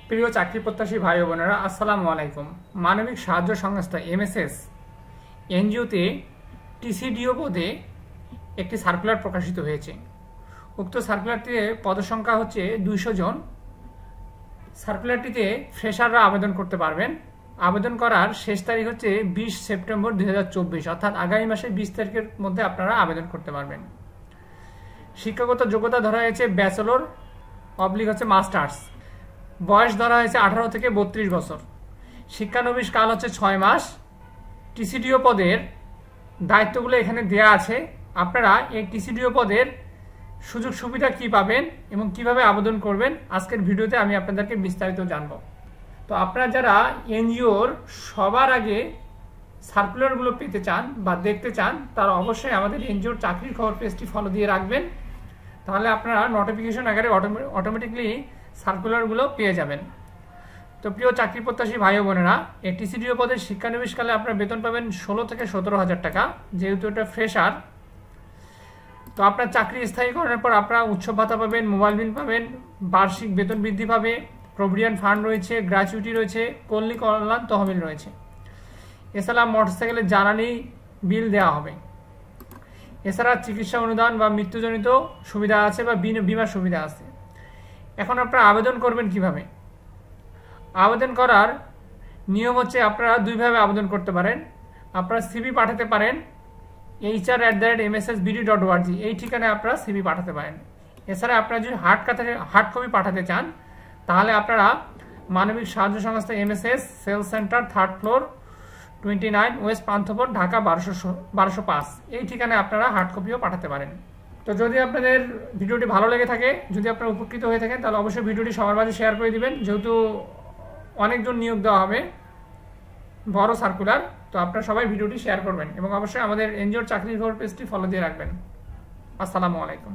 প্রিয় চাকরি প্রত্যাশী ভাই ও বোনেরা, আসসালামু আলাইকুম। মানবিক সাহায্য সংস্থা এমএসএস এনজিওতে টিসিডিও পদে একটি সার্কুলার প্রকাশিত হয়েছে। উক্ত সার্কুলারটিতে পদসংখ্যা হচ্ছে 200 জন। সার্কুলারটিতে ফ্রেশাররা আবেদন করতে পারবেন। আবেদন করার শেষ তারিখ হচ্ছে 20 সেপ্টেম্বর 2024, অর্থাৎ আগামী মাসে 20 তারিখের মধ্যে আপনারা আবেদন করতে পারবেন। শিক্ষাগত যোগ্যতা ধরা হয়েছে ব্যাচেলর / মাস্টার্স। বয়স ধরা হয়েছে 18 থেকে 32 বছর। শিক্ষানবিশ কাল হচ্ছে 6 মাস। টিসিডিও পদের দায়িত্বগুলো এখানে দেয়া আছে। আপনারা এই টিসিডিও পদের সুযোগ সুবিধা কি পাবেন এবং কিভাবে আবেদন করবেন আজকের ভিডিওতে আমি আপনাদেরকে বিস্তারিত জানবো। তো আপনারা যারা এনজিওর সবার আগে সার্কুলারগুলো পেতে চান বা দেখতে চান, তারা অবশ্যই আমাদের এনজিওর চাকরির খবর পেজটি ফলো দিয়ে রাখবেন। তাহলে আপনারা নোটিফিকেশন আকারে অটোমেটিকলি সার্কুলারগুলো পেয়ে যাবেন। তো প্রিয় চাকরি প্রত্যাশী ভাই ও বোনেরা, এই টিসিডিও পদের শিক্ষানবিশকালে আপনারা বেতন পাবেন 16 থেকে 17,000 টাকা, যেহেতু এটা ফ্রেশার। তো আপনার চাকরি স্থায়ীকরণের পর আপনারা উৎসব ভাতা পাবেন, মোবাইল বিল পাবেন, বার্ষিক বেতন বৃদ্ধি পাবে, প্রভিডেন্ট ফান্ড রয়েছে, গ্র্যাচুইটি রয়েছে, পল্লী কল্যাণ তহবিল রয়েছে। এছাড়া মোটরসাইকেলের জ্বালানি বিল দেওয়া হবে। এছাড়া চিকিৎসা অনুদান বা মৃত্যুজনিত সুবিধা আছে বা বীমার সুবিধা আছে। এখন আপনারা আবেদন করবেন কিভাবে? আবেদন করার নিয়ম হচ্ছে আপনারা দুইভাবে আবেদন করতে পারেন। আপনারা সিভি পাঠাতে পারেন hr@mssbd.org, এই ঠিকানায় আপনারা সিভি পাঠাতে পারেন। এছাড়া আপনারা যদি হার্ড কপি পাঠাতে চান, তাহলে আপনারা মানবিক সাহায্য সংস্থা MSS cell centre 3rd floor 29 west Panthapath, Dhaka 1205, এই ঠিকানায় আপনারা হার্ড কপিও পাঠাতে পারেন। তো যদি আপনাদের ভিডিওটি ভালো লেগে থাকে, যদি আপনারা উপকৃত হয়ে থাকেন, তাহলে অবশ্যই ভিডিওটি সবার মাঝে শেয়ার করে দিবেন। যেহেতু অনেকজন নিয়োগ দেওয়া হবে, বড় সার্কুলার, তো আপনারা সবাই ভিডিওটি শেয়ার করবেন এবং অবশ্যই আমাদের এনজিওর চাকরির খবর পেজটি ফলো দিয়ে রাখবেন। আসসালামু আলাইকুম।